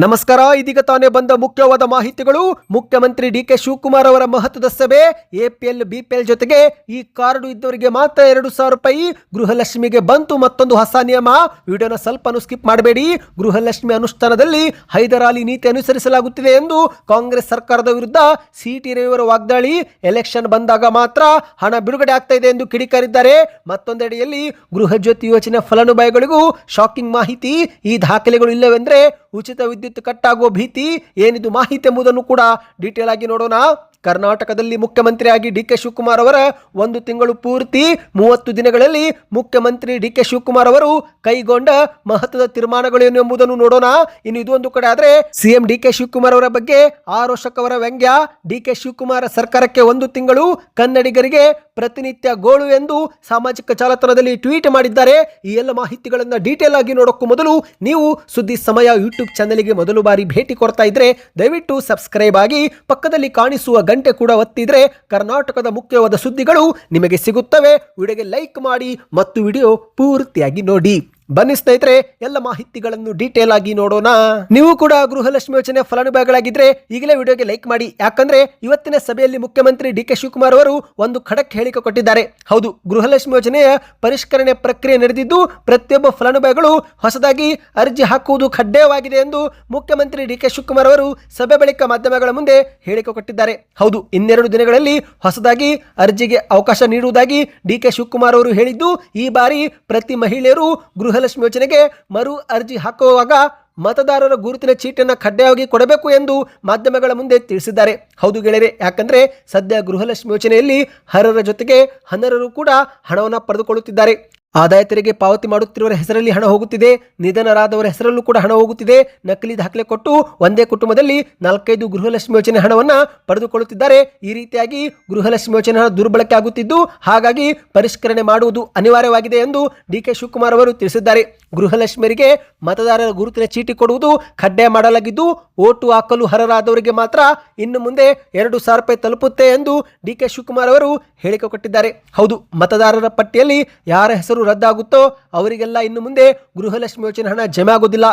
ನಮಸ್ಕಾರ. ಇದೀಗ ತಾನೇ ಬಂದ ಮುಖ್ಯವಾದ ಮಾಹಿತಿಗಳು. ಮುಖ್ಯಮಂತ್ರಿ ಡಿಕೆ ಶಿವಕುಮಾರ್ ಅವರ ಮಹತ್ವದ ಸಭೆ. ಎಪಿಎಲ್ ಬಿಪಿಎಲ್ ಜೊತೆಗೆ ಈ ಕಾರ್ಡು ಇದ್ದವರಿಗೆ ಮಾತ್ರ 2,000 ರೂಪಾಯಿ. ಗೃಹಲಕ್ಷ್ಮಿಗೆ ಬಂತು ಮತ್ತೊಂದು ಹೊಸ ನಿಯಮ. ವಿಡಿಯೋನ ಸ್ವಲ್ಪ ಸ್ಕಿಪ್ ಮಾಡಬೇಡಿ. ಗೃಹಲಕ್ಷ್ಮಿ ಅನುಷ್ಠಾನದಲ್ಲಿ ಹೈದರಾಲಿ ನೀತಿ ಅನುಸರಿಸಲಾಗುತ್ತಿದೆ ಎಂದು ಕಾಂಗ್ರೆಸ್ ಸರ್ಕಾರದ ವಿರುದ್ಧ ಸಿಟಿ ರವಿಯವರ ವಾಗ್ದಾಳಿ. ಎಲೆಕ್ಷನ್ ಬಂದಾಗ ಮಾತ್ರ ಹಣ ಬಿಡುಗಡೆ ಆಗ್ತಾ ಇದೆ ಎಂದು ಕಿಡಿಕಾರಿದ್ದಾರೆ. ಮತ್ತೊಂದೆಡೆಯಲ್ಲಿ ಗೃಹ ಜ್ಯೋತಿ ಯೋಜನೆ ಫಲಾನುಭವಿಗಳಿಗೂ ಶಾಕಿಂಗ್ ಮಾಹಿತಿ. ಈ ದಾಖಲೆಗಳು ಇಲ್ಲವೆಂದ್ರೆ ಉಚಿತ ವಿದ್ಯುತ್ ಕಟ್ ಆಗುವ ಭೀತಿ. ಏನಿದು ಮಾಹಿತಿ ಎಂಬುದನ್ನು ಕೂಡ ಡೀಟೇಲ್ ಆಗಿ ನೋಡೋಣ. ಕರ್ನಾಟಕದಲ್ಲಿ ಮುಖ್ಯಮಂತ್ರಿಯಾಗಿ ಡಿಕೆ ಶಿವಕುಮಾರ್ ಅವರ 1 ತಿಂಗಳು ಪೂರ್ತಿ 30 ದಿನಗಳಲ್ಲಿ ಮುಖ್ಯಮಂತ್ರಿ ಡಿಕೆ ಶಿವಕುಮಾರ್ ಅವರು ಕೈಗೊಂಡ ಮಹತ್ವದ ತೀರ್ಮಾನಗಳೇನು ಎಂಬುದನ್ನು ನೋಡೋಣ. ಇನ್ನು ಇದು ಒಂದು ಕಡೆ ಆದ್ರೆ ಸಿಎಂ ಡಿಕೆ ಶಿವಕುಮಾರ್ ಅವರ ಬಗ್ಗೆ ಆರೋಷಕ್ ಅವರ ವ್ಯಂಗ್ಯ. ಡಿಕೆ ಶಿವಕುಮಾರ್ ಸರ್ಕಾರಕ್ಕೆ 1 ತಿಂಗಳು, ಕನ್ನಡಿಗರಿಗೆ ಪ್ರತಿನಿತ್ಯ ಗೋಳು ಎಂದು ಸಾಮಾಜಿಕ ಜಾಲತಾಣದಲ್ಲಿ ಟ್ವೀಟ್ ಮಾಡಿದ್ದಾರೆ. ಈ ಎಲ್ಲ ಮಾಹಿತಿಗಳನ್ನ ಡೀಟೇಲ್ ಆಗಿ ನೋಡೋಕ್ಕೂ ಮೊದಲು ನೀವು ಸುದ್ದಿ ಸಮಯ ಯೂಟ್ಯೂಬ್ ಚಾನೆಲ್ಗೆ ಮೊದಲು ಬಾರಿ ಭೇಟಿ ಕೊಡ್ತಾ ಇದ್ರೆ ದಯವಿಟ್ಟು ಸಬ್ಸ್ಕ್ರೈಬ್ ಆಗಿ ಪಕ್ಕದಲ್ಲಿ ಕಾಣಿಸುವ ಗಂಟೆ ಕೂಡ ಒತ್ತಿದ್ರೆ ಕರ್ನಾಟಕದ ಮುಖ್ಯವಾದ ಸುದ್ದಿಗಳು ನಿಮಗೆ ಸಿಗುತ್ತವೆ. ವಿಡಿಯೋಗೆ ಲೈಕ್ ಮಾಡಿ ಮತ್ತು ವಿಡಿಯೋ ಪೂರ್ತಿಯಾಗಿ ನೋಡಿ. ಬನ್ನಿ ಸ್ನೇಹಿತರೆ, ಎಲ್ಲ ಮಾಹಿತಿಗಳನ್ನು ಡೀಟೇಲ್ ಆಗಿ ನೋಡೋಣ. ನೀವು ಕೂಡ ಗೃಹಲಕ್ಷ್ಮಿ ಯೋಜನೆ ಫಲಾನುಭವಿಗಳಾಗಿದ್ರೆ ಈಗಲೇ ವಿಡಿಯೋಗೆ ಲೈಕ್ ಮಾಡಿ. ಯಾಕಂದ್ರೆ ಇವತ್ತಿನ ಸಭೆಯಲ್ಲಿ ಮುಖ್ಯಮಂತ್ರಿ ಡಿಕೆ ಶಿವಕುಮಾರ್ ಅವರು ಒಂದು ಖಡಕ್ ಹೇಳಿಕೆ ಕೊಟ್ಟಿದ್ದಾರೆ. ಹೌದು, ಗೃಹಲಕ್ಷ್ಮಿ ಯೋಜನೆಯ ಪರಿಷ್ಕರಣೆ ಪ್ರಕ್ರಿಯೆ ನಡೆದಿದ್ದು ಪ್ರತಿಯೊಬ್ಬ ಫಲಾನುಭವಿಗಳು ಹೊಸದಾಗಿ ಅರ್ಜಿ ಹಾಕುವುದು ಕಡ್ಡಾಯವಾಗಿದೆ ಎಂದು ಮುಖ್ಯಮಂತ್ರಿ ಡಿಕೆ ಶಿವಕುಮಾರ್ ಅವರು ಸಭೆ ಬಳಿಕ ಮಾಧ್ಯಮಗಳ ಮುಂದೆ ಹೇಳಿಕೆ ಕೊಟ್ಟಿದ್ದಾರೆ. ಹೌದು, ಇನ್ನೆರಡು ದಿನಗಳಲ್ಲಿ ಹೊಸದಾಗಿ ಅರ್ಜಿಗೆ ಅವಕಾಶ ನೀಡುವುದಾಗಿ ಡಿಕೆ ಶಿವಕುಮಾರ್ ಅವರು ಹೇಳಿದ್ದು, ಈ ಬಾರಿ ಪ್ರತಿ ಮಹಿಳೆಯರು ಗೃಹಲಕ್ಷ್ಮಿ ಯೋಜನೆಗೆ ಮರು ಅರ್ಜಿ ಹಾಕುವಾಗ ಮತದಾರರ ಗುರುತಿನ ಚೀಟನ್ನು ಕಡ್ಡಾಯವಾಗಿ ಕೊಡಬೇಕು ಎಂದು ಮಾಧ್ಯಮಗಳ ಮುಂದೆ ತಿಳಿಸಿದ್ದಾರೆ. ಹೌದು ಗೆಳೆಯರೆ, ಯಾಕಂದ್ರೆ ಸದ್ಯ ಗೃಹಲಕ್ಷ್ಮಿ ಯೋಜನೆಯಲ್ಲಿ ಅರ್ಹರ ಜೊತೆಗೆ ಅನರ್ಹರು ಕೂಡ ಹಣವನ್ನು ಪಡೆದುಕೊಳ್ಳುತ್ತಿದ್ದಾರೆ. ಆದಾಯ ತೆರಿಗೆ ಪಾವತಿ ಮಾಡುತ್ತಿರುವವರ ಹೆಸರಲ್ಲಿ ಹಣ ಹೋಗುತ್ತಿದೆ, ನಿಧನರಾದವರ ಹೆಸರಲ್ಲೂ ಕೂಡ ಹಣ ಹೋಗುತ್ತಿದೆ. ನಕಲಿ ದಾಖಲೆ ಕೊಟ್ಟು ಒಂದೇ ಕುಟುಂಬದಲ್ಲಿ 4-5 ಗೃಹಲಕ್ಷ್ಮಿ ಯೋಜನೆ ಹಣವನ್ನು ಪಡೆದುಕೊಳ್ಳುತ್ತಿದ್ದಾರೆ. ಈ ರೀತಿಯಾಗಿ ಗೃಹಲಕ್ಷ್ಮಿ ಯೋಜನೆ ಹಣ ದುರ್ಬಳಕೆ ಆಗುತ್ತಿದ್ದು, ಹಾಗಾಗಿ ಪರಿಷ್ಕರಣೆ ಮಾಡುವುದು ಅನಿವಾರ್ಯವಾಗಿದೆ ಎಂದು ಡಿಕೆ ಶಿವಕುಮಾರ್ ಅವರು ತಿಳಿಸಿದ್ದಾರೆ. ಗೃಹಲಕ್ಷ್ಮಿಯರಿಗೆ ಮತದಾರರ ಗುರುತಿನ ಚೀಟಿ ಕೊಡುವುದು ಕಡ್ಡಾಯ ಮಾಡಲಾಗಿದ್ದು, ಓಟು ಹಾಕಲು ಅರ್ಹರಾದವರಿಗೆ ಮಾತ್ರ ಇನ್ನು ಮುಂದೆ 2,000 ರೂಪಾಯಿ ತಲುಪುತ್ತೆ ಎಂದು ಡಿಕೆ ಶಿವಕುಮಾರ್ ಅವರು ಹೇಳಿಕೆ ಕೊಟ್ಟಿದ್ದಾರೆ. ಹೌದು, ಮತದಾರರ ಪಟ್ಟಿಯಲ್ಲಿ ಯಾರ ಹೆಸರು ರದ್ದಾಗುತ್ತೋ ಅವರಿಗೆಲ್ಲ ಇನ್ನು ಮುಂದೆ ಗೃಹಲಕ್ಷ್ಮಿ ಯೋಜನೆ ಹಣ ಜಮೆ ಆಗೋದಿಲ್ಲ.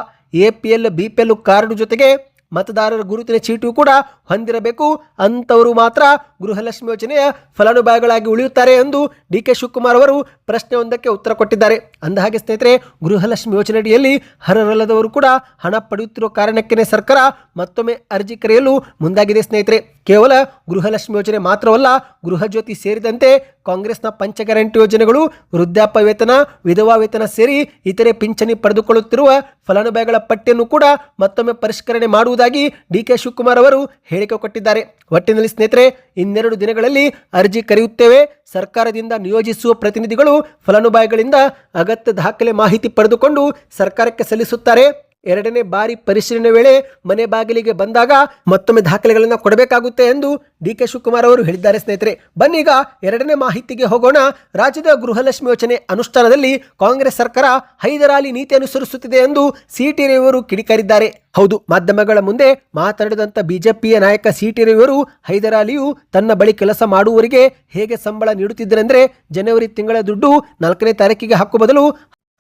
ಎಪಿಎಲ್ ಬಿಪಿಎಲ್ ಕಾರ್ಡ್ ಜೊತೆಗೆ ಮತದಾರರ ಗುರುತಿನ ಚೀಟು ಕೂಡ ಹೊಂದಿರಬೇಕು. ಅಂತವರು ಮಾತ್ರ ಗೃಹಲಕ್ಷ್ಮಿ ಯೋಜನೆಯ ಫಲಾನುಭವಿಗಳಾಗಿ ಉಳಿಯುತ್ತಾರೆ ಎಂದು ಡಿಕೆ ಶಿವಕುಮಾರ್ ಅವರು ಪ್ರಶ್ನೆಯೊಂದಕ್ಕೆ ಉತ್ತರ ಕೊಟ್ಟಿದ್ದಾರೆ. ಅಂದಹಾಗೆ ಸ್ನೇಹಿತರೆ, ಗೃಹಲಕ್ಷ್ಮಿ ಯೋಜನೆಯಡಿಯಲ್ಲಿ ಅರ್ಹರಲ್ಲದವರು ಕೂಡ ಹಣ ಪಡೆಯುತ್ತಿರುವ ಕಾರಣಕ್ಕೆ ಸರ್ಕಾರ ಮತ್ತೊಮ್ಮೆ ಅರ್ಜಿ ಕರೆಯಲು ಮುಂದಾಗಿದೆ. ಸ್ನೇಹಿತರೆ, ಕೇವಲ ಗೃಹಲಕ್ಷ್ಮಿ ಯೋಜನೆ ಮಾತ್ರವಲ್ಲ, ಗೃಹ ಜ್ಯೋತಿ ಸೇರಿದಂತೆ ಕಾಂಗ್ರೆಸ್ನ ಪಂಚ ಗ್ಯಾರಂಟಿ ಯೋಜನೆಗಳು, ವೃದ್ಧಾಪ್ಯ ವೇತನ, ವಿಧವಾ ವೇತನ ಸೇರಿ ಇತರೆ ಪಿಂಚಣಿ ಪಡೆದುಕೊಳ್ಳುತ್ತಿರುವ ಫಲಾನುಭವಿಗಳ ಪಟ್ಟಿಯನ್ನು ಕೂಡ ಮತ್ತೊಮ್ಮೆ ಪರಿಷ್ಕರಣೆ ಮಾಡುವುದಾಗಿ ಡಿಕೆ ಶಿವಕುಮಾರ್ ಅವರು ಹೇಳಿಕೆ ಕೊಟ್ಟಿದ್ದಾರೆ. ಒಟ್ಟಿನಲ್ಲಿ ಸ್ನೇಹಿತರೆ, ಇನ್ನೆರಡು ದಿನಗಳಲ್ಲಿ ಅರ್ಜಿ ಕರೆಯುತ್ತೇವೆ. ಸರ್ಕಾರದಿಂದ ನಿಯೋಜಿಸುವ ಪ್ರತಿನಿಧಿಗಳು ಫಲಾನುಭವಿಗಳಿಂದ ಅಗತ್ಯ ದಾಖಲೆ ಮಾಹಿತಿ ಪಡೆದುಕೊಂಡು ಸರ್ಕಾರಕ್ಕೆ ಸಲ್ಲಿಸುತ್ತಾರೆ. 2ನೇ ಬಾರಿ ಪರಿಶೀಲನೆ ವೇಳೆ ಮನೆ ಬಾಗಿಲಿಗೆ ಬಂದಾಗ ಮತ್ತೊಮ್ಮೆ ದಾಖಲೆಗಳನ್ನು ಕೊಡಬೇಕಾಗುತ್ತೆ ಎಂದು ಡಿಕೆ ಶಿವಕುಮಾರ್ ಅವರು ಹೇಳಿದ್ದಾರೆ. ಸ್ನೇಹಿತರೆ, ಬನ್ನೀಗ 2ನೇ ಮಾಹಿತಿಗೆ ಹೋಗೋಣ. ರಾಜ್ಯದ ಗೃಹಲಕ್ಷ್ಮಿ ಯೋಜನೆ ಅನುಷ್ಠಾನದಲ್ಲಿ ಕಾಂಗ್ರೆಸ್ ಸರ್ಕಾರ ಹೈದರಾಲಿ ನೀತಿ ಅನುಸರಿಸುತ್ತಿದೆ ಎಂದು ಸಿಟಿ ರವಿಯವರು ಕಿಡಿಕಾರಿದ್ದಾರೆ. ಹೌದು, ಮಾಧ್ಯಮಗಳ ಮುಂದೆ ಮಾತನಾಡಿದಂಥ ಬಿಜೆಪಿಯ ನಾಯಕ ಸಿಟಿ ರವಿಯವರು ಹೈದರಾಲಿಯು ತನ್ನ ಬಳಿ ಕೆಲಸ ಮಾಡುವವರಿಗೆ ಹೇಗೆ ಸಂಬಳ ನೀಡುತ್ತಿದ್ದರೆಂದರೆ, ಜನವರಿ ತಿಂಗಳ ದುಡ್ಡು 4ನೇ ತಾರೀಕಿಗೆ ಹಾಕುವ ಬದಲು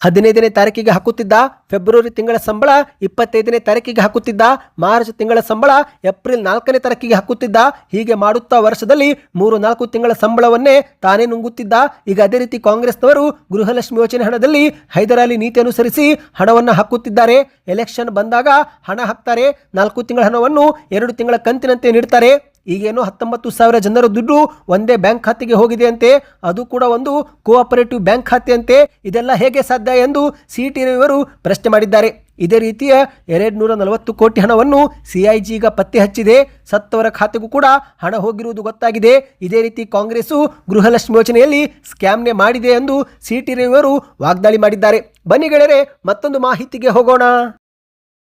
15ನೇ ತಾರೀಕಿಗೆ ಹಾಕುತ್ತಿದ್ದ, ಫೆಬ್ರವರಿ ತಿಂಗಳ ಸಂಬಳ 25ನೇ ತಾರೀಕಿಗೆ ಹಾಕುತ್ತಿದ್ದ, ಮಾರ್ಚ್ ತಿಂಗಳ ಸಂಬಳ ಏಪ್ರಿಲ್ 4ನೇ ತಾರೀಕಿಗೆ ಹಾಕುತ್ತಿದ್ದ. ಹೀಗೆ ಮಾಡುತ್ತಾ ವರ್ಷದಲ್ಲಿ 3-4 ತಿಂಗಳ ಸಂಬಳವನ್ನೇ ತಾನೇ ನುಂಗುತ್ತಿದ್ದ. ಈಗ ಅದೇ ರೀತಿ ಕಾಂಗ್ರೆಸ್ನವರು ಗೃಹಲಕ್ಷ್ಮಿ ಯೋಜನೆ ಹಣದಲ್ಲಿ ಹೈದರಾಲಿ ನೀತಿ ಅನುಸರಿಸಿ ಹಣವನ್ನು ಹಾಕುತ್ತಿದ್ದಾರೆ. ಎಲೆಕ್ಷನ್ ಬಂದಾಗ ಹಣ ಹಾಕ್ತಾರೆ, 4 ತಿಂಗಳ ಹಣವನ್ನು 2 ತಿಂಗಳ ಕಂತಿನಂತೆ ನೀಡ್ತಾರೆ. ಈಗೇನೋ 19,000 ಜನರ ದುಡ್ಡು ಒಂದೇ ಬ್ಯಾಂಕ್ ಖಾತೆಗೆ ಹೋಗಿದೆ ಅಂತೆ, ಅದು ಕೂಡ ಒಂದು ಕೋಆಪರೇಟಿವ್ ಬ್ಯಾಂಕ್ ಖಾತೆ ಅಂತೆ. ಇದೆಲ್ಲ ಹೇಗೆ ಸಾಧ್ಯ ಎಂದು ಸಿಟಿ ರವಿಯವರು ಪ್ರಶ್ನೆ ಮಾಡಿದ್ದಾರೆ. ಇದೇ ರೀತಿಯ 240 ಕೋಟಿ ಹಣವನ್ನು ಸಿಐಜಿ ಈಗ ಪತ್ತೆ ಹಚ್ಚಿದೆ. ಸತ್ತವರ ಖಾತೆಗೂ ಕೂಡ ಹಣ ಹೋಗಿರುವುದು ಗೊತ್ತಾಗಿದೆ. ಇದೇ ರೀತಿ ಕಾಂಗ್ರೆಸ್ಸು ಗೃಹಲಕ್ಷ್ಮಿ ಯೋಜನೆಯಲ್ಲಿ ಸ್ಕ್ಯಾಮ್ನೆ ಮಾಡಿದೆ ಎಂದು ಸಿಟಿ ರವಿಯವರು ವಾಗ್ದಾಳಿ ಮಾಡಿದ್ದಾರೆ. ಬನ್ನಿ ಗೆಳೆಯರೆ, ಮತ್ತೊಂದು ಮಾಹಿತಿಗೆ ಹೋಗೋಣ.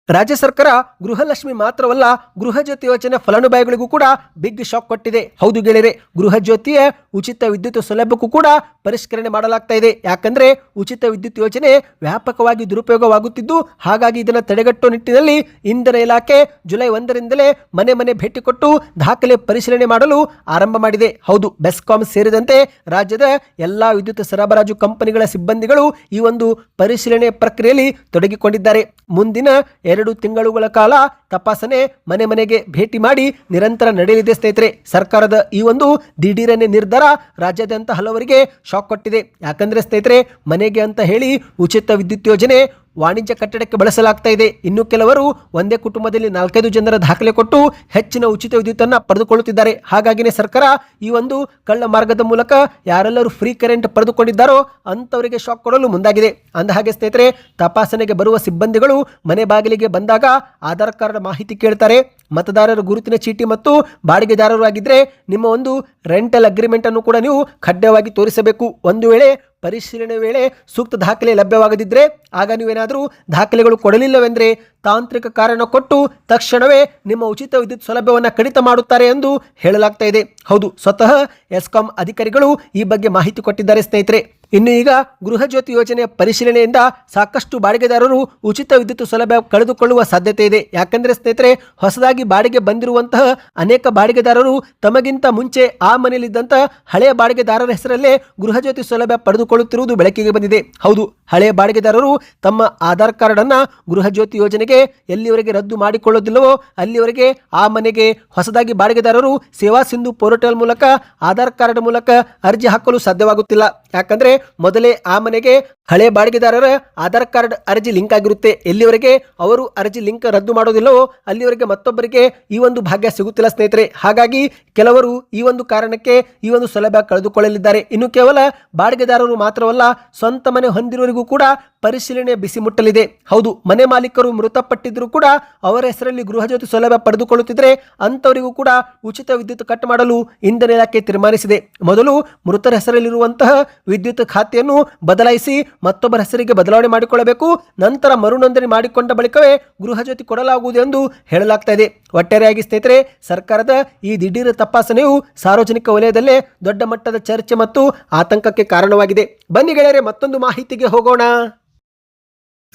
ರಾಜ್ಯ ಸರ್ಕಾರ ಗೃಹಲಕ್ಷ್ಮಿ ಮಾತ್ರವಲ್ಲ, ಗೃಹ ಜ್ಯೋತಿ ಯೋಜನೆ ಫಲಾನುಭವಿಗಳಿಗೂ ಕೂಡ ಬಿಗ್ ಶಾಕ್ ಕೊಟ್ಟಿದೆ. ಹೌದು ಗೆಳೆಯರೆ, ಗೃಹ ಜ್ಯೋತಿಯ ಉಚಿತ ವಿದ್ಯುತ್ ಸೌಲಭ್ಯಕ್ಕೂ ಕೂಡ ಪರಿಷ್ಕರಣೆ ಮಾಡಲಾಗ್ತಾ ಇದೆ. ಯಾಕಂದ್ರೆ ಉಚಿತ ವಿದ್ಯುತ್ ಯೋಜನೆ ವ್ಯಾಪಕವಾಗಿ ದುರುಪಯೋಗವಾಗುತ್ತಿದ್ದು, ಹಾಗಾಗಿ ಇದನ್ನು ತಡೆಗಟ್ಟುವ ನಿಟ್ಟಿನಲ್ಲಿ ಇಂಧನ ಇಲಾಖೆ ಜುಲೈ 1ರಿಂದಲೇ ಮನೆ ಮನೆ ಭೇಟಿ ಕೊಟ್ಟು ದಾಖಲೆ ಪರಿಶೀಲನೆ ಮಾಡಲು ಆರಂಭ ಮಾಡಿದೆ. ಹೌದು, ಬೆಸ್ಕಾಂ ಸೇರಿದಂತೆ ರಾಜ್ಯದ ಎಲ್ಲಾ ವಿದ್ಯುತ್ ಸರಬರಾಜು ಕಂಪನಿಗಳ ಸಿಬ್ಬಂದಿಗಳು ಈ ಒಂದು ಪರಿಶೀಲನೆ ಪ್ರಕ್ರಿಯೆಯಲ್ಲಿ ತೊಡಗಿಕೊಂಡಿದ್ದಾರೆ. ಮುಂದಿನ 2 ತಿಂಗಳುಗಳ ಕಾಲ ತಪಾಸಣೆ ಮನೆ ಮನೆಗೆ ಭೇಟಿ ಮಾಡಿ ನಿರಂತರ ನಡೆಯಲಿದೆ ಸ್ನೇಹಿತರೆ. ಸರ್ಕಾರದ ಈ ಒಂದು ದಿಢೀರನೆ ನಿರ್ಧಾರ ರಾಜ್ಯಾದ್ಯಂತ ಹಲವರಿಗೆ ಶಾಕ್ ಕೊಟ್ಟಿದೆ. ಯಾಕಂದ್ರೆ ಸ್ನೇಹಿತರೆ, ಮನೆಗೆ ಅಂತ ಹೇಳಿ ಉಚಿತ ವಿದ್ಯುತ್ ಯೋಜನೆ ವಾಣಿಜ್ಯ ಕಟ್ಟಡಕ್ಕೆ ಬಳಸಲಾಗ್ತಾ ಇದೆ. ಇನ್ನು ಕೆಲವರು ಒಂದೇ ಕುಟುಂಬದಲ್ಲಿ 4-5 ಜನರ ದಾಖಲೆ ಕೊಟ್ಟು ಹೆಚ್ಚಿನ ಉಚಿತ ವಿದ್ಯುತ್ತನ್ನು ಪಡೆದುಕೊಳ್ಳುತ್ತಿದ್ದಾರೆ. ಹಾಗಾಗಿನೇ ಸರ್ಕಾರ ಈ ಒಂದು ಕಳ್ಳ ಮಾರ್ಗದ ಮೂಲಕ ಯಾರೆಲ್ಲರೂ ಫ್ರೀ ಕರೆಂಟ್ ಪಡೆದುಕೊಂಡಿದ್ದಾರೋ ಅಂತವರಿಗೆ ಶಾಕ್ ಕೊಡಲು ಮುಂದಾಗಿದೆ. ಅಂದಹಾಗೆ ಸ್ನೇಹಿತರೆ, ತಪಾಸಣೆಗೆ ಬರುವ ಸಿಬ್ಬಂದಿಗಳು ಮನೆ ಬಾಗಿಲಿಗೆ ಬಂದಾಗ ಆಧಾರ್ ಕಾರ್ಡ್ ಮಾಹಿತಿ ಕೇಳ್ತಾರೆ. ಮತದಾರರ ಗುರುತಿನ ಚೀಟಿ ಮತ್ತು ಬಾಡಿಗೆದಾರರು ಆಗಿದ್ರೆ ನಿಮ್ಮ ಒಂದು ರೆಂಟಲ್ ಅಗ್ರಿಮೆಂಟ್ ಅನ್ನು ಕೂಡ ನೀವು ಕಡ್ಡಾಯವಾಗಿ ತೋರಿಸಬೇಕು. ಒಂದು ವೇಳೆ ಪರಿಶೀಲನೆ ವೇಳೆ ಸೂಕ್ತ ದಾಖಲೆ ಲಭ್ಯವಾಗದಿದ್ದರೆ ಆಗ ನೀವೇನಾದರೂ ದಾಖಲೆಗಳು ಕೊಡಲಿಲ್ಲವೆಂದರೆ ತಾಂತ್ರಿಕ ಕಾರಣ ಕೊಟ್ಟು ತಕ್ಷಣವೇ ನಿಮ್ಮ ಉಚಿತ ವಿದ್ಯುತ್ ಸೌಲಭ್ಯವನ್ನು ಕಡಿತ ಮಾಡುತ್ತಾರೆ ಎಂದು ಹೇಳಲಾಗ್ತಾ ಇದೆ. ಹೌದು, ಸ್ವತಃ ಎಸ್ಕಾಂ ಅಧಿಕಾರಿಗಳು ಈ ಬಗ್ಗೆ ಮಾಹಿತಿ ಕೊಟ್ಟಿದ್ದಾರೆ ಸ್ನೇಹಿತರೆ. ಇನ್ನು ಈಗ ಗೃಹ ಜ್ಯೋತಿ ಯೋಜನೆಯ ಪರಿಶೀಲನೆಯಿಂದ ಸಾಕಷ್ಟು ಬಾಡಿಗೆದಾರರು ಉಚಿತ ವಿದ್ಯುತ್ ಸೌಲಭ್ಯ ಕಳೆದುಕೊಳ್ಳುವ ಸಾಧ್ಯತೆ ಇದೆ. ಯಾಕಂದ್ರೆ ಸ್ನೇಹಿತರೆ, ಹೊಸದಾಗಿ ಬಾಡಿಗೆ ಬಂದಿರುವಂತಹ ಅನೇಕ ಬಾಡಿಗೆದಾರರು ತಮಗಿಂತ ಮುಂಚೆ ಆ ಮನೆಯಲ್ಲಿದ್ದಂತಹ ಹಳೆಯ ಬಾಡಿಗೆದಾರರ ಹೆಸರಲ್ಲೇ ಗೃಹ ಜ್ಯೋತಿ ಸೌಲಭ್ಯ ಪಡೆದುಕೊಳ್ಳುತ್ತಿರುವುದು ಬೆಳಕಿಗೆ ಬಂದಿದೆ. ಹೌದು, ಹಳೆಯ ಬಾಡಿಗೆದಾರರು ತಮ್ಮ ಆಧಾರ್ ಕಾರ್ಡ್ ಅನ್ನ ಗೃಹ ಜ್ಯೋತಿ ಯೋಜನೆಗೆ ಎಲ್ಲಿವರೆಗೆ ರದ್ದು ಮಾಡಿಕೊಳ್ಳೋದಿಲ್ಲವೋ ಅಲ್ಲಿವರೆಗೆ ಆ ಮನೆಗೆ ಹೊಸದಾಗಿ ಬಾಡಿಗೆದಾರರು ಸೇವಾ ಸಿಂಧು ಪೋರ್ಟಲ್ ಮೂಲಕ ಆಧಾರ್ ಕಾರ್ಡ್ ಮೂಲಕ ಅರ್ಜಿ ಹಾಕಲು ಸಾಧ್ಯವಾಗುತ್ತಿಲ್ಲ. ಯಾಕಂದ್ರೆ ಮೊದಲೇ ಆ ಮನೆಗೆ ಹಳೆ ಬಾಡಿಗೆದಾರರ ಆಧಾರ್ ಕಾರ್ಡ್ ಅರ್ಜಿ ಲಿಂಕ್ ಆಗಿರುತ್ತೆ. ಎಲ್ಲಿವರೆಗೆ ಅವರು ಅರ್ಜಿ ಲಿಂಕ್ ರದ್ದು ಮಾಡೋದಿಲ್ಲವೋ ಅಲ್ಲಿವರೆಗೆ ಮತ್ತೊಬ್ಬರಿಗೆ ಈ ಒಂದು ಭಾಗ್ಯ ಸಿಗುತ್ತಿಲ್ಲ ಸ್ನೇಹಿತರೆ. ಹಾಗಾಗಿ ಕೆಲವರು ಈ ಒಂದು ಕಾರಣಕ್ಕೆ ಈ ಒಂದು ಸೌಲಭ್ಯ ಕಳೆದುಕೊಳ್ಳಲಿದ್ದಾರೆ. ಇನ್ನು ಕೇವಲ ಬಾಡಿಗೆದಾರರು ಮಾತ್ರವಲ್ಲ, ಸ್ವಂತ ಮನೆ ಹೊಂದಿರುವವರಿಗೂ ಕೂಡ ಪರಿಶೀಲನೆ ಬಿಸಿ ಮುಟ್ಟಲಿದೆ. ಹೌದು, ಮನೆ ಮಾಲೀಕರು ಮೃತಪಟ್ಟಿದ್ರು ಕೂಡ ಅವರ ಹೆಸರಲ್ಲಿ ಗೃಹ ಜ್ಯೋತಿ ಸೌಲಭ್ಯ ಪಡೆದುಕೊಳ್ಳುತ್ತಿದ್ರೆ ಅಂತವರಿಗೂ ಕೂಡ ಉಚಿತ ವಿದ್ಯುತ್ ಕಟ್ ಮಾಡಲು ಇಂಧನ ಇಲಾಖೆ ತೀರ್ಮಾನಿಸಿದೆ. ಮೊದಲು ಮೃತರ ಹೆಸರಲ್ಲಿರುವಂತಹ ವಿದ್ಯುತ್ ಖಾತೆಯನ್ನು ಬದಲಾಯಿಸಿ ಮತ್ತೊಬ್ಬರ ಹೆಸರಿಗೆ ಬದಲಾವಣೆ ಮಾಡಿಕೊಳ್ಳಬೇಕು. ನಂತರ ಮರುನೋಂದಣಿ ಮಾಡಿಕೊಂಡ ಬಳಿಕವೇ ಗೃಹ ಜ್ಯೋತಿ ಕೊಡಲಾಗುವುದು ಎಂದು ಹೇಳಲಾಗ್ತಾ ಇದೆ. ಒಟ್ಟಾರೆಯಾಗಿ ಸ್ನೇಹಿತರೆ, ಸರ್ಕಾರದ ಈ ದಿಢೀರ್ ತಪಾಸಣೆಯು ಸಾರ್ವಜನಿಕ ವಲಯದಲ್ಲೇ ದೊಡ್ಡ ಮಟ್ಟದ ಚರ್ಚೆ ಮತ್ತು ಆತಂಕಕ್ಕೆ ಕಾರಣವಾಗಿದೆ. ಬನ್ನಿ ಗೆಳೆಯರೆ, ಮತ್ತೊಂದು ಮಾಹಿತಿಗೆ ಹೋಗೋಣ.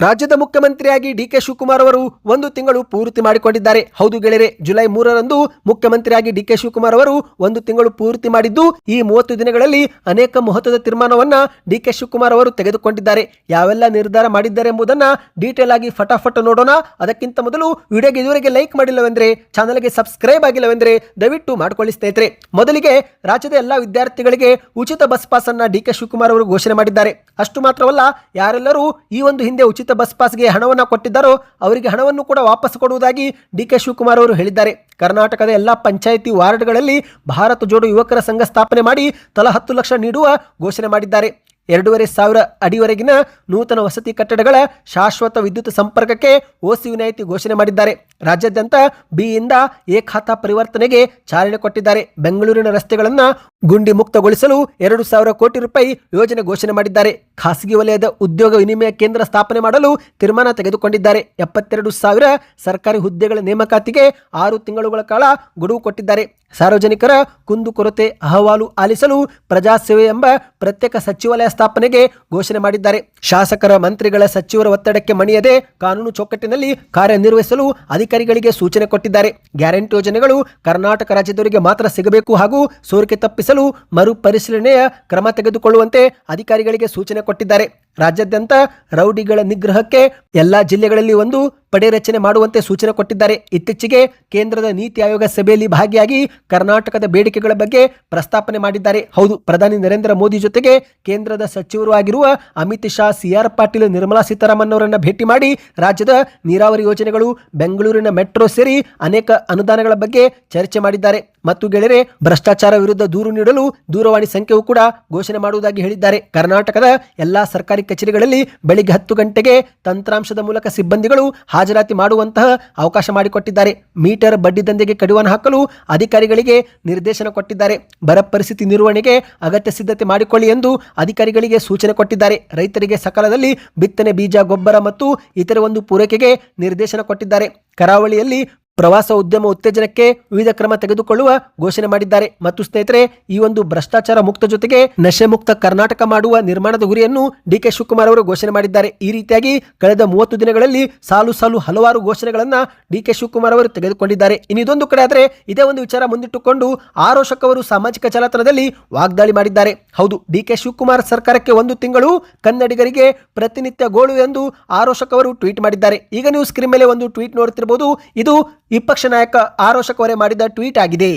ರಾಜ್ಯದ ಮುಖ್ಯಮಂತ್ರಿಯಾಗಿ ಡಿಕೆ ಶಿವಕುಮಾರ್ ಅವರು 1 ತಿಂಗಳು ಪೂರ್ತಿ ಮಾಡಿಕೊಂಡಿದ್ದಾರೆ. ಹೌದು ಗೆಳೆಯರೆ, ಜುಲೈ 3ರಂದು ಮುಖ್ಯಮಂತ್ರಿಯಾಗಿ ಡಿಕೆ ಶಿವಕುಮಾರ್ ಅವರು 1 ತಿಂಗಳು ಪೂರ್ತಿ ಮಾಡಿದ್ದು, ಈ 30 ದಿನಗಳಲ್ಲಿ ಅನೇಕ ಮಹತ್ವದ ತೀರ್ಮಾನವನ್ನ ಡಿಕೆ ಶಿವಕುಮಾರ್ ಅವರು ತೆಗೆದುಕೊಂಡಿದ್ದಾರೆ. ಯಾವೆಲ್ಲ ನಿರ್ಧಾರ ಮಾಡಿದ್ದಾರೆ ಎಂಬುದನ್ನ ಡೀಟೇಲ್ ಆಗಿ ಫಟಾಫಟ್ ನೋಡೋಣ. ಅದಕ್ಕಿಂತ ಮೊದಲು ವಿಡಿಯೋಗೆ ಇದುವರೆಗೆ ಲೈಕ್ ಮಾಡಿಲ್ಲವೆಂದ್ರೆ, ಚಾನಲ್ಗೆ ಸಬ್ಸ್ಕ್ರೈಬ್ ಆಗಿಲ್ಲವೆಂದ್ರೆ ದಯವಿಟ್ಟು ಮಾಡಿಕೊಳ್ಳಿ ಸ್ನೇಹಿತರೆ. ಮೊದಲಿಗೆ ರಾಜ್ಯದ ಎಲ್ಲಾ ವಿದ್ಯಾರ್ಥಿಗಳಿಗೆ ಉಚಿತ ಬಸ್ ಪಾಸ್ ಅನ್ನ ಡಿಕೆ ಶಿವಕುಮಾರ್ ಅವರು ಘೋಷಣೆ ಮಾಡಿದ್ದಾರೆ. ಅಷ್ಟು ಮಾತ್ರವಲ್ಲ, ಯಾರೆಲ್ಲರೂ ಈ ಒಂದು ಹಿಂದೆ ಉಚಿತ ಬಸ್ ಪಾಸ್ಗೆ ಹಣವನ್ನು ಕೊಟ್ಟಿದ್ದಾರೋ ಅವರಿಗೆ ಹಣವನ್ನು ಕೂಡ ವಾಪಸ್ ಕೊಡುವುದಾಗಿ ಡಿಕೆ ಶಿವಕುಮಾರ್ ಅವರು ಹೇಳಿದ್ದಾರೆ. ಕರ್ನಾಟಕದ ಎಲ್ಲಾ ಪಂಚಾಯಿತಿ ವಾರ್ಡ್ಗಳಲ್ಲಿ ಭಾರತ ಜೋಡೋ ಯುವಕರ ಸಂಘ ಸ್ಥಾಪನೆ ಮಾಡಿ ತಲಾ 10 ಲಕ್ಷ ನೀಡುವ ಘೋಷಣೆ ಮಾಡಿದ್ದಾರೆ. 2,500 ಅಡಿವರೆಗಿನ ನೂತನ ವಸತಿ ಕಟ್ಟಡಗಳ ಶಾಶ್ವತ ವಿದ್ಯುತ್ ಸಂಪರ್ಕಕ್ಕೆ ಓಸಿ ವಿನಾಯಿತಿ ಘೋಷಣೆ ಮಾಡಿದ್ದಾರೆ. ರಾಜ್ಯಾದ್ಯಂತ ಬಿ ಯಿಂದ ಎ ಖಾತಾ ಪರಿವರ್ತನೆಗೆ ಚಾಲನೆ ಕೊಟ್ಟಿದ್ದಾರೆ. ಬೆಂಗಳೂರಿನ ರಸ್ತೆಗಳನ್ನು ಗುಂಡಿ ಮುಕ್ತಗೊಳಿಸಲು 2,000 ಕೋಟಿ ರೂಪಾಯಿ ಯೋಜನೆ ಘೋಷಣೆ ಮಾಡಿದ್ದಾರೆ. ಖಾಸಗಿ ವಲಯದ ಉದ್ಯೋಗ ವಿನಿಮಯ ಕೇಂದ್ರ ಸ್ಥಾಪನೆ ಮಾಡಲು ತೀರ್ಮಾನ ತೆಗೆದುಕೊಂಡಿದ್ದಾರೆ. 72,000 ಸರ್ಕಾರಿ ಹುದ್ದೆಗಳ ನೇಮಕಾತಿಗೆ 6 ತಿಂಗಳುಗಳ ಕಾಲ ಗಡುವು ಕೊಟ್ಟಿದ್ದಾರೆ. ಸಾರ್ವಜನಿಕರ ಕುಂದುಕೊರತೆ ಅಹವಾಲು ಆಲಿಸಲು ಪ್ರಜಾಸೇವೆ ಎಂಬ ಪ್ರತ್ಯೇಕ ಸಚಿವಾಲಯ ಸ್ಥಾಪನೆಗೆ ಘೋಷಣೆ ಮಾಡಿದ್ದಾರೆ. ಶಾಸಕರ ಮಂತ್ರಿಗಳ ಸಚಿವರ ಒತ್ತಡಕ್ಕೆ ಮಣಿಯದೆ ಕಾನೂನು ಚೌಕಟ್ಟಿನಲ್ಲಿ ಕಾರ್ಯನಿರ್ವಹಿಸಲು ಅಧಿಕಾರಿಗಳಿಗೆ ಸೂಚನೆ ಕೊಟ್ಟಿದ್ದಾರೆ. ಗ್ಯಾರಂಟಿ ಯೋಜನೆಗಳು ಕರ್ನಾಟಕ ರಾಜ್ಯದವರಿಗೆ ಮಾತ್ರ ಸಿಗಬೇಕು ಹಾಗೂ ಸೋರಿಕೆ ತಪ್ಪಿಸಲು ಮರು ಪರಿಶೀಲನೆಯ ಕ್ರಮ ತೆಗೆದುಕೊಳ್ಳುವಂತೆ ಅಧಿಕಾರಿಗಳಿಗೆ ಸೂಚನೆ ಕೊಟ್ಟಿದ್ದಾರೆ. ರಾಜ್ಯಾದ್ಯಂತ ರೌಡಿಗಳ ನಿಗ್ರಹಕ್ಕೆ ಎಲ್ಲಾ ಜಿಲ್ಲೆಗಳಲ್ಲಿ ಒಂದು ಪಡೆ ರಚನೆ ಮಾಡುವಂತೆ ಸೂಚನೆ ಕೊಟ್ಟಿದ್ದಾರೆ. ಇತ್ತೀಚೆಗೆ ಕೇಂದ್ರದ ನೀತಿ ಆಯೋಗ ಸಭೆಯಲ್ಲಿ ಭಾಗಿಯಾಗಿ ಕರ್ನಾಟಕದ ಬೇಡಿಕೆಗಳ ಬಗ್ಗೆ ಪ್ರಸ್ತಾಪನೆ ಮಾಡಿದ್ದಾರೆ. ಹೌದು, ಪ್ರಧಾನಿ ನರೇಂದ್ರ ಮೋದಿ ಜೊತೆಗೆ ಕೇಂದ್ರದ ಸಚಿವರು ಆಗಿರುವ ಅಮಿತ್ ಶಾ, CR ಪಾಟೀಲ್, ನಿರ್ಮಲಾ ಸೀತಾರಾಮನ್ ಅವರನ್ನ ಭೇಟಿ ಮಾಡಿ ರಾಜ್ಯದ ನೀರಾವರಿ ಯೋಜನೆಗಳು, ಬೆಂಗಳೂರಿನ ಮೆಟ್ರೋ ಸೇರಿ ಅನೇಕ ಅನುದಾನಗಳ ಬಗ್ಗೆ ಚರ್ಚೆ ಮಾಡಿದ್ದಾರೆ. ಮತ್ತು ಗೆಳೆಯರೆ, ಭ್ರಷ್ಟಾಚಾರ ವಿರುದ್ಧ ದೂರು ನೀಡಲು ದೂರವಾಣಿ ಸಂಖ್ಯೆಯೂ ಕೂಡ ಘೋಷಣೆ ಮಾಡುವುದಾಗಿ ಹೇಳಿದ್ದಾರೆ. ಕರ್ನಾಟಕದ ಎಲ್ಲಾ ಸರ್ಕಾರಿ ಕಚೇರಿಗಳಲ್ಲಿ ಬೆಳಿಗ್ಗೆ 10 ಗಂಟೆಗೆ ತಂತ್ರಾಂಶದ ಮೂಲಕ ಸಿಬ್ಬಂದಿಗಳು ಹಾಜರಾತಿ ಮಾಡುವಂತಹ ಅವಕಾಶ ಮಾಡಿಕೊಟ್ಟಿದ್ದಾರೆ. ಮೀಟರ್ ಬಡ್ಡಿ ದಂಧೆಗೆ ಕಡಿವಾಣ ಹಾಕಲು ಅಧಿಕಾರಿಗಳಿಗೆ ನಿರ್ದೇಶನ ಕೊಟ್ಟಿದ್ದಾರೆ. ಬರ ಪರಿಸ್ಥಿತಿ ನಿರ್ವಹಣೆಗೆ ಅಗತ್ಯ ಸಿದ್ಧತೆ ಮಾಡಿಕೊಳ್ಳಿ ಎಂದು ಅಧಿಕಾರಿಗಳಿಗೆ ಸೂಚನೆ ಕೊಟ್ಟಿದ್ದಾರೆ. ರೈತರಿಗೆ ಸಕಾಲದಲ್ಲಿ ಬಿತ್ತನೆ ಬೀಜ, ಗೊಬ್ಬರ ಮತ್ತು ಇತರೆ ಒಂದು ಪೂರೈಕೆಗೆ ನಿರ್ದೇಶನ ಕೊಟ್ಟಿದ್ದಾರೆ. ಕರಾವಳಿಯಲ್ಲಿ ಪ್ರವಾಸ ಉದ್ಯಮ ಉತ್ತೇಜನಕ್ಕೆ ವಿವಿಧ ಕ್ರಮ ತೆಗೆದುಕೊಳ್ಳುವ ಘೋಷಣೆ ಮಾಡಿದ್ದಾರೆ. ಮತ್ತು ಸ್ನೇಹಿತರೆ, ಈ ಒಂದು ಭ್ರಷ್ಟಾಚಾರ ಮುಕ್ತ ಜೊತೆಗೆ ನಶೆ ಮುಕ್ತ ಕರ್ನಾಟಕ ಮಾಡುವ ನಿರ್ಮಾಣದ ಗುರಿಯನ್ನು ಡಿಕೆ ಶಿವಕುಮಾರ್ ಅವರು ಘೋಷಣೆ ಮಾಡಿದ್ದಾರೆ. ಈ ರೀತಿಯಾಗಿ ಕಳೆದ 30 ದಿನಗಳಲ್ಲಿ ಸಾಲು ಹಲವಾರು ಘೋಷಣೆಗಳನ್ನ ಡಿಕೆ ಶಿವಕುಮಾರ್ ಅವರು ತೆಗೆದುಕೊಂಡಿದ್ದಾರೆ. ಇನ್ನು ಇದೊಂದು ಕಡೆ ಆದರೆ ಇದೇ ಒಂದು ವಿಚಾರ ಮುಂದಿಟ್ಟುಕೊಂಡು ಆರೋಶಕ್ ಅವರು ಸಾಮಾಜಿಕ ಜಾಲತಾಣದಲ್ಲಿ ವಾಗ್ದಾಳಿ ಮಾಡಿದ್ದಾರೆ. ಹೌದು, ಡಿಕೆ ಶಿವಕುಮಾರ್ ಸರ್ಕಾರಕ್ಕೆ 1 ತಿಂಗಳು, ಕನ್ನಡಿಗರಿಗೆ ಪ್ರತಿನಿತ್ಯ ಗೋಳು ಎಂದು ಆರೋಶಕ್ ಅವರು ಟ್ವೀಟ್ ಮಾಡಿದ್ದಾರೆ. ಈಗ ನೀವು ಸ್ಕ್ರೀನ್ ಮೇಲೆ ಒಂದು ಟ್ವೀಟ್ ನೋಡುತ್ತಿರಬಹುದು. ಇದು ವಿಪಕ್ಷ ನಾಯಕ ಆರೋಶಕ್ ಅವರೇ ಮಾಡಿದ ಟ್ವೀಟ್ ಆಗಿದೆ.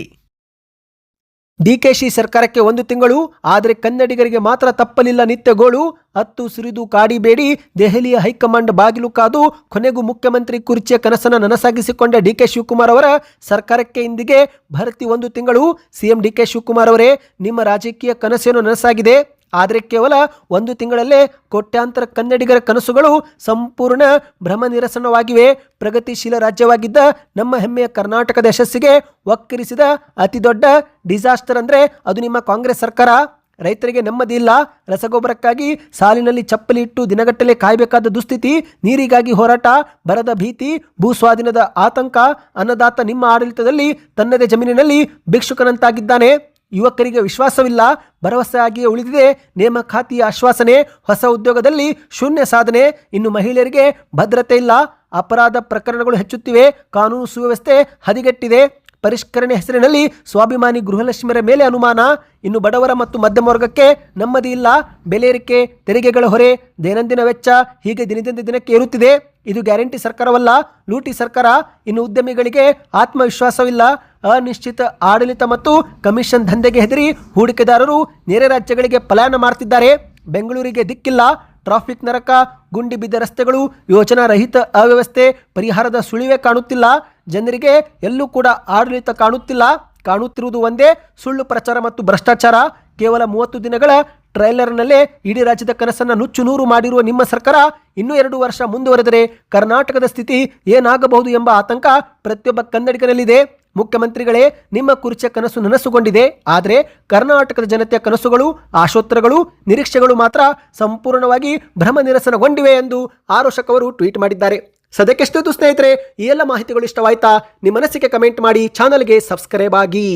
ಡಿಕೆಶಿ ಸರ್ಕಾರಕ್ಕೆ 1 ತಿಂಗಳು, ಆದರೆ ಕನ್ನಡಿಗರಿಗೆ ಮಾತ್ರ ತಪ್ಪಲಿಲ್ಲ ನಿತ್ಯ ಗೋಳು. ಹತ್ತು ಸುರಿದು ಕಾಡಿಬೇಡಿ, ದೆಹಲಿಯ ಹೈಕಮಾಂಡ್ ಬಾಗಿಲು ಕಾದು. ಕೊನೆಗೂ ಮುಖ್ಯಮಂತ್ರಿ ಕುರ್ಚಿಯ ಕನಸನ್ನು ನನಸಾಗಿಸಿಕೊಂಡ ಡಿಕೆ ಶಿವಕುಮಾರ್ ಅವರ ಸರ್ಕಾರಕ್ಕೆ ಇಂದಿಗೆ ಭರ್ತಿ 1 ತಿಂಗಳು. ಸಿಎಂ ಡಿಕೆ ಶಿವಕುಮಾರ್ ಅವರೇ, ನಿಮ್ಮ ರಾಜಕೀಯ ಕನಸೇನು ನನಸಾಗಿದೆ, ಆದರೆ ಕೇವಲ 1 ತಿಂಗಳಲ್ಲೇ ಕೋಟ್ಯಾಂತರ ಕನ್ನಡಿಗರ ಕನಸುಗಳು ಸಂಪೂರ್ಣ ಭ್ರಮ ನಿರಸನವಾಗಿವೆ. ಪ್ರಗತಿಶೀಲ ರಾಜ್ಯವಾಗಿದ್ದ ನಮ್ಮ ಹೆಮ್ಮೆಯ ಕರ್ನಾಟಕದ ಯಶಸ್ಸಿಗೆ ವಕ್ರಿಸಿದ ಅತಿ ದೊಡ್ಡ ಡಿಸಾಸ್ಟರ್ ಅಂದರೆ ಅದು ನಿಮ್ಮ ಕಾಂಗ್ರೆಸ್ ಸರ್ಕಾರ. ರೈತರಿಗೆ ನೆಮ್ಮದಿ ಇಲ್ಲ, ರಸಗೊಬ್ಬರಕ್ಕಾಗಿ ಸಾಲಿನಲ್ಲಿ ಚಪ್ಪಲಿ ಇಟ್ಟು ದಿನಗಟ್ಟಲೆ ಕಾಯಬೇಕಾದ ದುಸ್ಥಿತಿ, ನೀರಿಗಾಗಿ ಹೋರಾಟ, ಬರದ ಭೀತಿ, ಭೂಸ್ವಾಧೀನದ ಆತಂಕ. ಅನ್ನದಾತ ನಿಮ್ಮ ಆಡಳಿತದಲ್ಲಿ ತನ್ನದೇ ಜಮೀನಿನಲ್ಲಿ ಭಿಕ್ಷುಕನಂತಾಗಿದ್ದಾನೆ. ಯುವಕರಿಗೆ ವಿಶ್ವಾಸವಿಲ್ಲ, ಭರವಸೆಯಾಗಿಯೇ ಉಳಿದಿದೆ ನೇಮಕಾತಿಯ ಆಶ್ವಾಸನೆ. ಹೊಸ ಉದ್ಯೋಗದಲ್ಲಿ ಶೂನ್ಯ ಸಾಧನೆ. ಇನ್ನು ಮಹಿಳೆಯರಿಗೆ ಭದ್ರತೆ ಇಲ್ಲ, ಅಪರಾಧ ಪ್ರಕರಣಗಳು ಹೆಚ್ಚುತ್ತಿವೆ, ಕಾನೂನು ಸುವ್ಯವಸ್ಥೆ ಹದಗೆಟ್ಟಿದೆ. ಪರಿಷ್ಕರಣೆ ಹೆಸರಿನಲ್ಲಿ ಸ್ವಾಭಿಮಾನಿ ಗೃಹಲಕ್ಷ್ಮಿಯರ ಮೇಲೆ ಅನುಮಾನ. ಇನ್ನು ಬಡವರ ಮತ್ತು ಮಧ್ಯಮ ವರ್ಗಕ್ಕೆ ನೆಮ್ಮದಿ ಇಲ್ಲ, ಬೆಲೆ ಏರಿಕೆ, ತೆರಿಗೆಗಳ ಹೊರೆ, ದೈನಂದಿನ ವೆಚ್ಚ ಹೀಗೆ ದಿನದಿಂದ ದಿನಕ್ಕೆ ಏರುತ್ತಿದೆ. ಇದು ಗ್ಯಾರಂಟಿ ಸರ್ಕಾರವಲ್ಲ, ಲೂಟಿ ಸರ್ಕಾರ. ಇನ್ನು ಉದ್ಯಮಿಗಳಿಗೆ ಆತ್ಮವಿಶ್ವಾಸವಿಲ್ಲ, ಅನಿಶ್ಚಿತ ಆಡಳಿತ ಮತ್ತು ಕಮಿಷನ್ ದಂಧೆಗೆ ಹೆದರಿ ಹೂಡಿಕೆದಾರರು ನೆರೆ ರಾಜ್ಯಗಳಿಗೆ ಪಲಾಯನ ಮಾಡ್ತಿದ್ದಾರೆ. ಬೆಂಗಳೂರಿಗೆ ದಿಕ್ಕಿಲ್ಲ, ಟ್ರಾಫಿಕ್ ನರಕ, ಗುಂಡಿ ಬಿದ್ದ ರಸ್ತೆಗಳು, ಯೋಜನಾ ರಹಿತ ಅವ್ಯವಸ್ಥೆ, ಪರಿಹಾರದ ಸುಳಿವೇ ಕಾಣುತ್ತಿಲ್ಲ. ಜನರಿಗೆ ಎಲ್ಲೂ ಕೂಡ ಆಡಳಿತ ಕಾಣುತ್ತಿಲ್ಲ. ಕಾಣುತ್ತಿರುವುದು ಒಂದೇ ಸುಳ್ಳು ಪ್ರಚಾರ ಮತ್ತು ಭ್ರಷ್ಟಾಚಾರ. ಕೇವಲ 30 ದಿನಗಳ ಟ್ರೈಲರ್ನಲ್ಲೇ ಇಡೀ ರಾಜ್ಯದ ಕನಸನ್ನು ನುಚ್ಚು ನೂರು ಮಾಡಿರುವ ನಿಮ್ಮ ಸರ್ಕಾರ ಇನ್ನೂ 2 ವರ್ಷ ಮುಂದುವರೆದರೆ ಕರ್ನಾಟಕದ ಸ್ಥಿತಿ ಏನಾಗಬಹುದು ಎಂಬ ಆತಂಕ ಪ್ರತಿಯೊಬ್ಬ ಕನ್ನಡಿಗರಲ್ಲಿದೆ. ಮುಖ್ಯಮಂತ್ರಿಗಳೇ, ನಿಮ್ಮ ಕುರ್ಚಿಯ ಕನಸು ನನಸುಗೊಂಡಿದೆ, ಆದರೆ ಕರ್ನಾಟಕದ ಜನತೆಯ ಕನಸುಗಳು, ಆಶೋತ್ತರಗಳು, ನಿರೀಕ್ಷೆಗಳು ಮಾತ್ರ ಸಂಪೂರ್ಣವಾಗಿ ಭ್ರಮ ನಿರಸನಗೊಂಡಿವೆ ಎಂದು ಆರೋಶಕ್ ಅವರು ಟ್ವೀಟ್ ಮಾಡಿದ್ದಾರೆ. ಸದ್ಯಕ್ಕೆಷ್ಟು ಸ್ನೇಹಿತರೆ, ಈ ಎಲ್ಲ ಮಾಹಿತಿಗಳು ಇಷ್ಟವಾಯ್ತಾ? ನಿಮ್ಮ ಮನಸ್ಸಿಗೆ ಕಮೆಂಟ್ ಮಾಡಿ, ಚಾನಲ್ಗೆ ಸಬ್ಸ್ಕ್ರೈಬ್ ಆಗಿ.